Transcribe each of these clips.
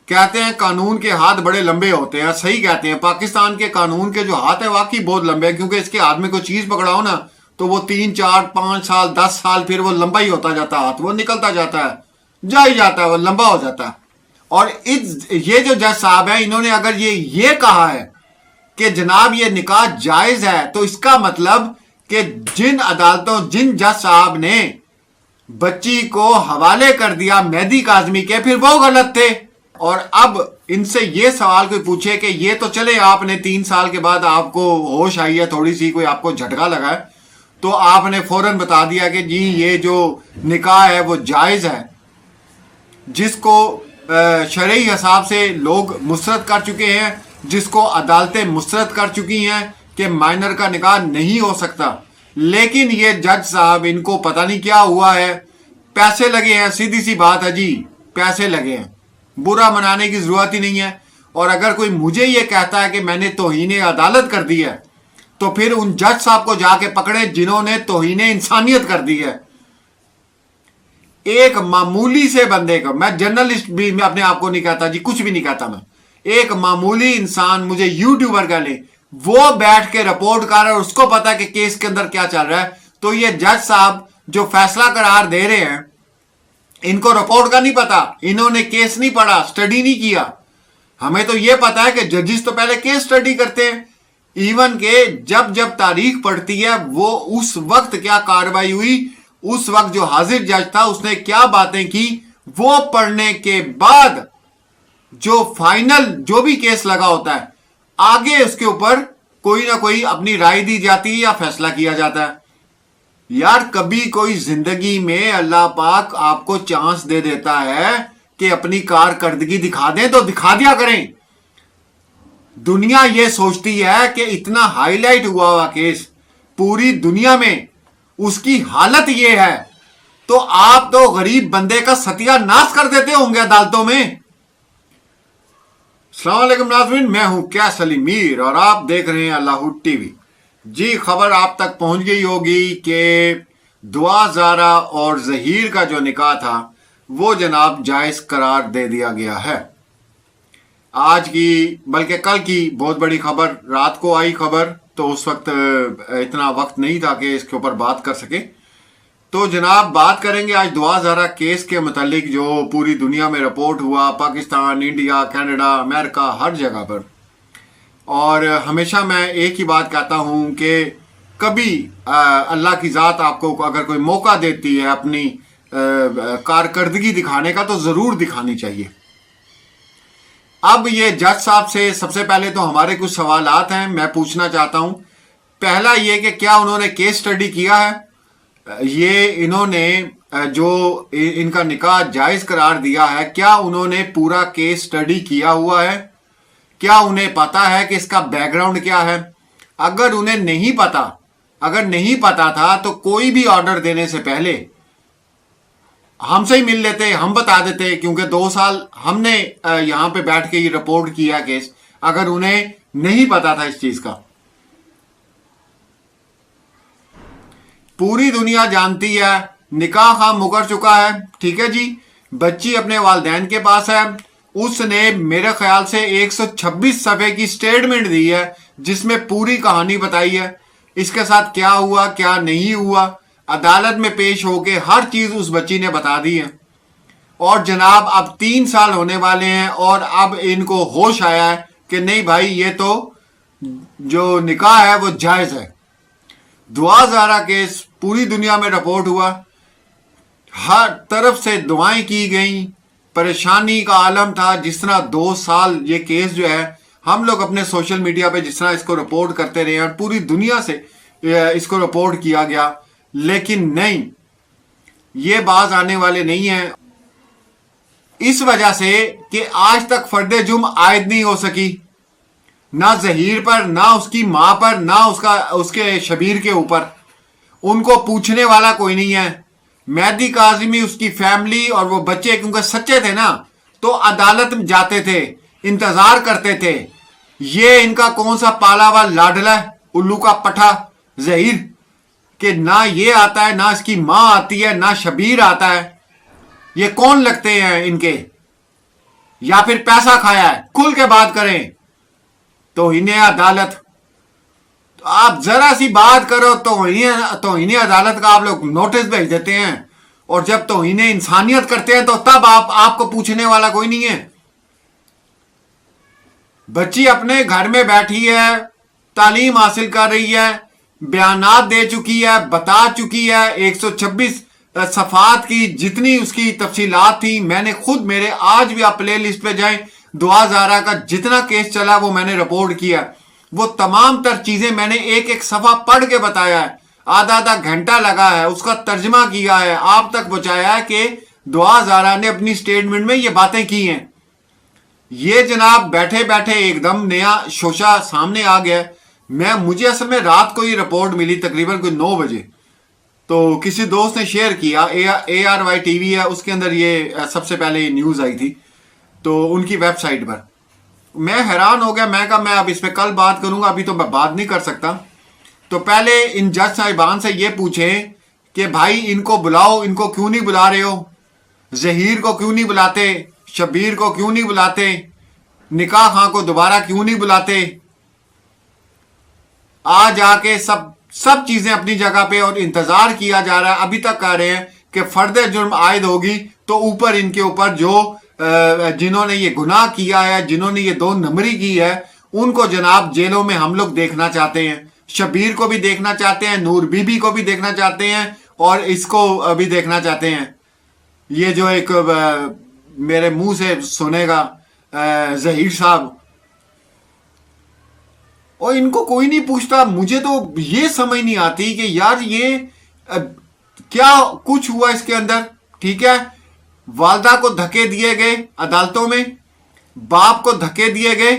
کہتے ہیں قانون کے ہاتھ بڑے لمبے ہوتے ہیں. صحیح کہتے ہیں. پاکستان کے قانون کے جو ہاتھ ہیں واقعی بہت لمبے ہیں, کیونکہ اس کے ہاتھ میں کوئی چیز پکڑاؤ نا تو وہ 3 4 5 سال 10 سال پھر وہ لمبا ہی ہوتا جاتا ہے, ہاتھ وہ نکلتا جاتا ہے, جا ہی جاتا ہے, وہ لمبا ہو جاتا ہے. اور یہ جو جج صاحب ہیں انہوں نے اگر یہ کہا ہے کہ جناب یہ نکاح جائز ہے, تو اس کا مطلب کہ جن عدالتوں جن جج صاحب نے بچی کو حوالے کر دیا مہدی کاظمی کے, پھر وہ غلط تھے. اور اب ان سے یہ سوال کوئی پوچھے کہ یہ تو چلے آپ نے 3 سال کے بعد آپ کو ہوش آئی ہے, تھوڑی سی کوئی آپ کو جھٹکا لگا ہے, تو آپ نے فوراً بتا دیا کہ جی یہ جو نکاح ہے وہ جائز ہے, جس کو شرعی حساب سے لوگ مسترد کر چکے ہیں, جس کو عدالتیں مسترد کر چکی ہیں کہ مائنر کا نکاح نہیں ہو سکتا. لیکن یہ جج صاحب ان کو پتہ نہیں کیا ہوا ہے, پیسے لگے ہیں, سیدھی سی بات ہے جی, پیسے لگے ہیں, برا منانے کی ضرورت ہی نہیں ہے. اور اگر کوئی مجھے یہ کہتا ہے کہ میں نے توہین عدالت کر دی ہے, تو پھر ان جج صاحب کو جا کے پکڑے جنہوں نے توہین انسانیت کر دی ہے. ایک معمولی سے بندے کو, میں جرنلسٹ بھی میں اپنے آپ کو نہیں کہتا جی, کچھ بھی نہیں کہتا میں, ایک معمولی انسان مجھے یوٹیوبر کہہ لے, وہ بیٹھ کے رپورٹ کر رہا ہے اور اس کو پتا کہ کیس کے اندر کیا چل رہا ہے, تو یہ جج صاحب جو فیصلہ قرار دے رہے ہیں ان کو رپورٹ کا نہیں پتا, انہوں نے کیس نہیں پڑھا, سٹڈی نہیں کیا. ہمیں تو یہ پتا ہے کہ ججز تو پہلے کیس سٹڈی کرتے ہیں, ایون کہ جب تاریخ پڑھتی ہے وہ اس وقت کیا کاروائی ہوئی, اس وقت جو حاضر جج تھا اس نے کیا باتیں کی, وہ پڑھنے کے بعد جو فائنل جو بھی کیس لگا ہوتا ہے آگے اس کے اوپر کوئی نہ کوئی اپنی رائے دی جاتی ہے یا فیصلہ کیا جاتا ہے. یار کبھی کوئی زندگی میں اللہ پاک آپ کو چانس دے دیتا ہے کہ اپنی کارکردگی دکھا دیں تو دکھا دیا کریں. دنیا یہ سوچتی ہے کہ اتنا ہائی لائٹ ہوا کیس پوری دنیا میں, اس کی حالت یہ ہے, تو آپ تو غریب بندے کا ستیہ ناش کر دیتے ہوں گے عدالتوں میں. السلام علیکم ناظرین, میں ہوں کیس علی میر اور آپ دیکھ رہے ہیں اللہ ٹی وی. جی خبر آپ تک پہنچ گئی ہوگی کہ دعا زارا اور ظہیر کا جو نکاح تھا وہ جناب جائز قرار دے دیا گیا ہے. آج کی بلکہ کل کی بہت بڑی خبر, رات کو آئی خبر, تو اس وقت اتنا وقت نہیں تھا کہ اس کے اوپر بات کر سکے. تو جناب بات کریں گے آج دعا زارا کیس کے متعلق جو پوری دنیا میں رپورٹ ہوا, پاکستان, انڈیا, کینیڈا, امریکہ, ہر جگہ پر. اور ہمیشہ میں ایک ہی بات کہتا ہوں کہ کبھی اللہ کی ذات آپ کو اگر کوئی موقع دیتی ہے اپنی کارکردگی دکھانے کا تو ضرور دکھانی چاہیے. اب یہ جج صاحب سے سب سے پہلے تو ہمارے کچھ سوالات ہیں, میں پوچھنا چاہتا ہوں. پہلا یہ کہ کیا انہوں نے کیس سٹڈی کیا ہے, یہ انہوں نے جو ان کا نکاح جائز قرار دیا ہے کیا انہوں نے پورا کیس سٹڈی کیا ہوا ہے, کیا انہیں پتا ہے کہ اس کا بیک گراؤنڈ کیا ہے. اگر انہیں نہیں پتا, اگر نہیں پتا تھا تو کوئی بھی آرڈر دینے سے پہلے ہم سے ہی مل لیتے, ہم بتا دیتے, کیونکہ 2 سال ہم نے یہاں پہ بیٹھ کے یہ رپورٹ کیا کیس, اگر انہیں نہیں پتا تھا اس چیز کا. پوری دنیا جانتی ہے نکاح خواہ مکر چکا ہے, ٹھیک ہے جی, بچی اپنے والدین کے پاس ہے, اس نے میرے خیال سے 126 صفحے کی سٹیٹمنٹ دی ہے جس میں پوری کہانی بتائی ہے, اس کے ساتھ کیا ہوا کیا نہیں ہوا, عدالت میں پیش ہو کے ہر چیز اس بچی نے بتا دی ہے. اور جناب اب 3 سال ہونے والے ہیں اور اب ان کو ہوش آیا ہے کہ نہیں بھائی یہ تو جو نکاح ہے وہ جائز ہے. دعا زارا کیس پوری دنیا میں رپورٹ ہوا, ہر طرف سے دعائیں کی گئیں, پریشانی کا عالم تھا. جس طرح 2 سال یہ کیس جو ہے ہم لوگ اپنے سوشل میڈیا پہ جس طرح اس کو رپورٹ کرتے رہے اور پوری دنیا سے اس کو رپورٹ کیا گیا, لیکن نہیں, یہ باز آنے والے نہیں ہیں. اس وجہ سے کہ آج تک فرد جرم عائد نہیں ہو سکی, نہ ظہیر پر, نہ اس کی ماں پر, نہ اس کے شبیر کے اوپر. ان کو پوچھنے والا کوئی نہیں ہے. مہدی کاظمی, اس کی فیملی اور وہ بچے کیونکہ سچے تھے نا تو عدالت میں جاتے تھے, انتظار کرتے تھے. یہ ان کا کون سا پالا ہوا لاڈلا ہے, الو کا پٹھا ظہیر, کہ نہ یہ آتا ہے, نہ اس کی ماں آتی ہے, نہ شبیر آتا ہے. یہ کون لگتے ہیں ان کے؟ یا پھر پیسہ کھایا ہے؟ کھل کے بات کریں. توہین عدالت. تو آپ ذرا سی بات کرو توہین عدالت کا آپ لوگ نوٹس بھیج دیتے ہیں, اور جب توہین انسانیت کرتے ہیں تو تب آپ کو پوچھنے والا کوئی نہیں ہے. بچی اپنے گھر میں بیٹھی ہے, تعلیم حاصل کر رہی ہے, بیانات دے چکی ہے, بتا چکی ہے, 126 صفحات کی جتنی اس کی تفصیلات تھی میں نے خود, میرے آج بھی آپ پلے لسٹ پہ جائیں, دعا زارا کا جتنا کیس چلا وہ میں نے رپورٹ کیا, وہ تمام تر چیزیں میں نے ایک ایک صفحہ پڑھ کے بتایا ہے, آدھا گھنٹہ لگا ہے, اس کا ترجمہ کیا ہے, آپ تک پہنچایا ہے کہ دعا زارا نے اپنی سٹیٹمنٹ میں یہ باتیں کی ہیں. یہ جناب بیٹھے بیٹھے ایک دم نیا شوشہ سامنے آ گیا. مجھے اصل میں رات کو یہ رپورٹ ملی تقریباً کوئی 9 بجے, تو کسی دوست نے شیئر کیا, ARY ٹی وی ہے اس کے اندر یہ سب سے پہلے یہ نیوز آئی تھی, تو ان کی ویب سائٹ پر. میں حیران ہو گیا, میں کہا میں اب اس پہ کل بات کروں گا, ابھی تو میں بات نہیں کر سکتا. تو پہلے ان جج صاحبان سے یہ پوچھیں کہ بھائی ان کو بلاؤ, ان کو کیوں نہیں بلا رہے ہو, ظہیر کو کیوں نہیں بلاتے, شبیر کو کیوں نہیں بلاتے, نکاح خاں کو دوبارہ کیوں نہیں بلاتے. آ جا کے سب چیزیں اپنی جگہ پہ, اور انتظار کیا جا رہا ہے, ابھی تک کہہ رہے ہیں کہ فرد جرم عائد ہوگی تو اوپر ان کے اوپر جو جنہوں نے یہ گناہ کیا ہے, جنہوں نے یہ 2 نمبری کی ہے, ان کو جناب جیلوں میں ہم لوگ دیکھنا چاہتے ہیں. شبیر کو بھی دیکھنا چاہتے ہیں, نور بی بی کو بھی دیکھنا چاہتے ہیں, اور اس کو بھی دیکھنا چاہتے ہیں. یہ جو ایک میرے منہ سے سنے گا ظہیر صاحب, اور ان کو کوئی نہیں پوچھتا. مجھے تو یہ سمجھ نہیں آتی کہ یار یہ کیا کچھ ہوا اس کے اندر. ٹھیک ہے, والدہ کو دھکے دیے گئے عدالتوں میں, باپ کو دھکے دیے گئے,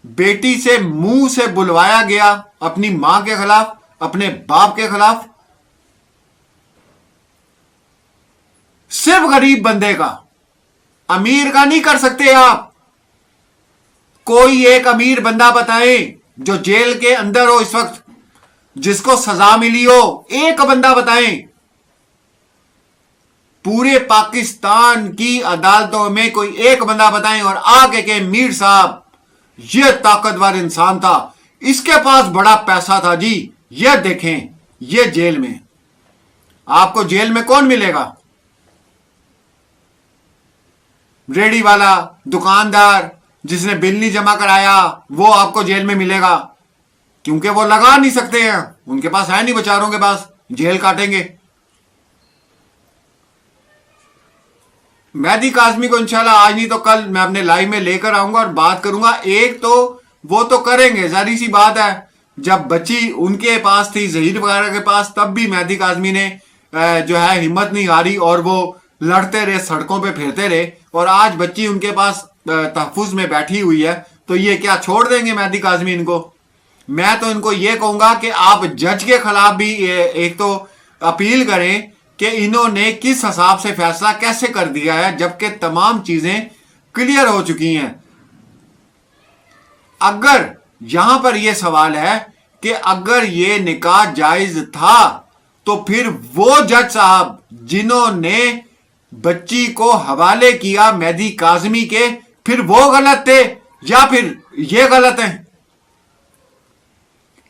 بیٹی سے منہ سے بلوایا گیا اپنی ماں کے خلاف, اپنے باپ کے خلاف. صرف غریب بندے کا, امیر کا نہیں کر سکتے آپ. کوئی ایک امیر بندہ بتائیں جو جیل کے اندر ہو اس وقت, جس کو سزا ملی ہو, ایک بندہ بتائیں. پورے پاکستان کی عدالتوں میں کوئی ایک بندہ بتائیں اور آگے کہ میر صاحب یہ طاقتور انسان تھا, اس کے پاس بڑا پیسہ تھا جی, یہ دیکھیں یہ جیل میں. آپ کو جیل میں کون ملے گا؟ ریڑی والا, دکاندار جس نے بل نہیں جمع کرایا, وہ آپ کو جیل میں ملے گا, کیونکہ وہ لگا نہیں سکتے ہیں, ان کے پاس ہے نہیں, بیچاروں کے پاس, جیل کاٹیں گے. مہدی کاظمی کو انشاءاللہ آج نہیں تو کل میں اپنے لائیو میں لے کر آؤں گا اور بات کروں گا. ایک تو وہ تو کریں گے, ظاہری سی بات ہے, جب بچی ان کے پاس تھی, ظہیر وغیرہ کے پاس, تب بھی مہدی کاظمی نے جو ہے ہمت نہیں ہاری اور وہ لڑتے رہے, سڑکوں پہ پھرتے رہے, اور آج بچی ان کے پاس تحفظ میں بیٹھی ہوئی ہے. تو یہ کیا چھوڑ دیں گے مہدی کاظمی ان کو؟ میں تو ان کو یہ کہوں گا کہ آپ جج کے خلاف بھی ایک تو اپیل کریں کہ انہوں نے کس حساب سے فیصلہ کیسے کر دیا ہے, جبکہ تمام چیزیں کلیئر ہو چکی ہیں. اگر یہاں پر یہ سوال ہے کہ اگر یہ نکاح جائز تھا تو پھر وہ جج صاحب جنہوں نے بچی کو حوالے کیا مہدی کاظمی کے, پھر وہ غلط تھے یا پھر یہ غلط ہیں؟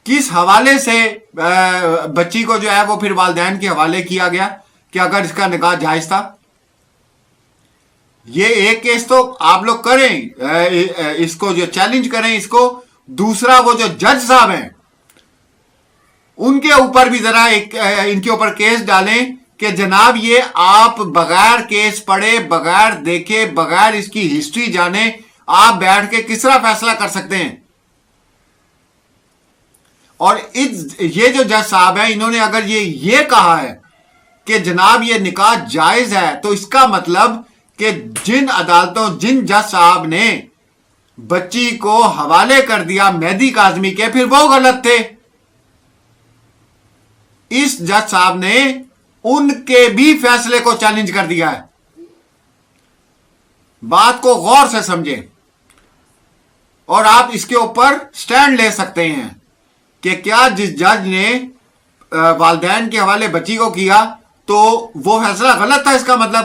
کس حوالے سے بچی کو جو ہے وہ پھر والدین کے حوالے کیا گیا کہ اگر اس کا نکاح جائز تھا؟ یہ ایک کیس تو آپ لوگ کریں, اس کو جو چیلنج کریں اس کو. دوسرا وہ جو جج صاحب ہیں ان کے اوپر بھی ذرا ان کے اوپر کیس ڈالیں کہ جناب یہ آپ بغیر کیس پڑھے, بغیر دیکھے, بغیر اس کی ہسٹری جانے, آپ بیٹھ کے کس طرح فیصلہ کر سکتے ہیں؟ اور یہ جو جج صاحب ہیں انہوں نے اگر یہ کہا ہے کہ جناب یہ نکاح جائز ہے, تو اس کا مطلب کہ جن عدالتوں, جن جج صاحب نے بچی کو حوالے کر دیا مہدی کاظمی کے, پھر وہ غلط تھے. اس جج صاحب نے ان کے بھی فیصلے کو چیلنج کر دیا ہے. بات کو غور سے سمجھیں اور آپ اس کے اوپر سٹینڈ لے سکتے ہیں کہ کیا جس جج نے والدین کے حوالے بچی کو کیا تو وہ فیصلہ غلط تھا. اس کا مطلب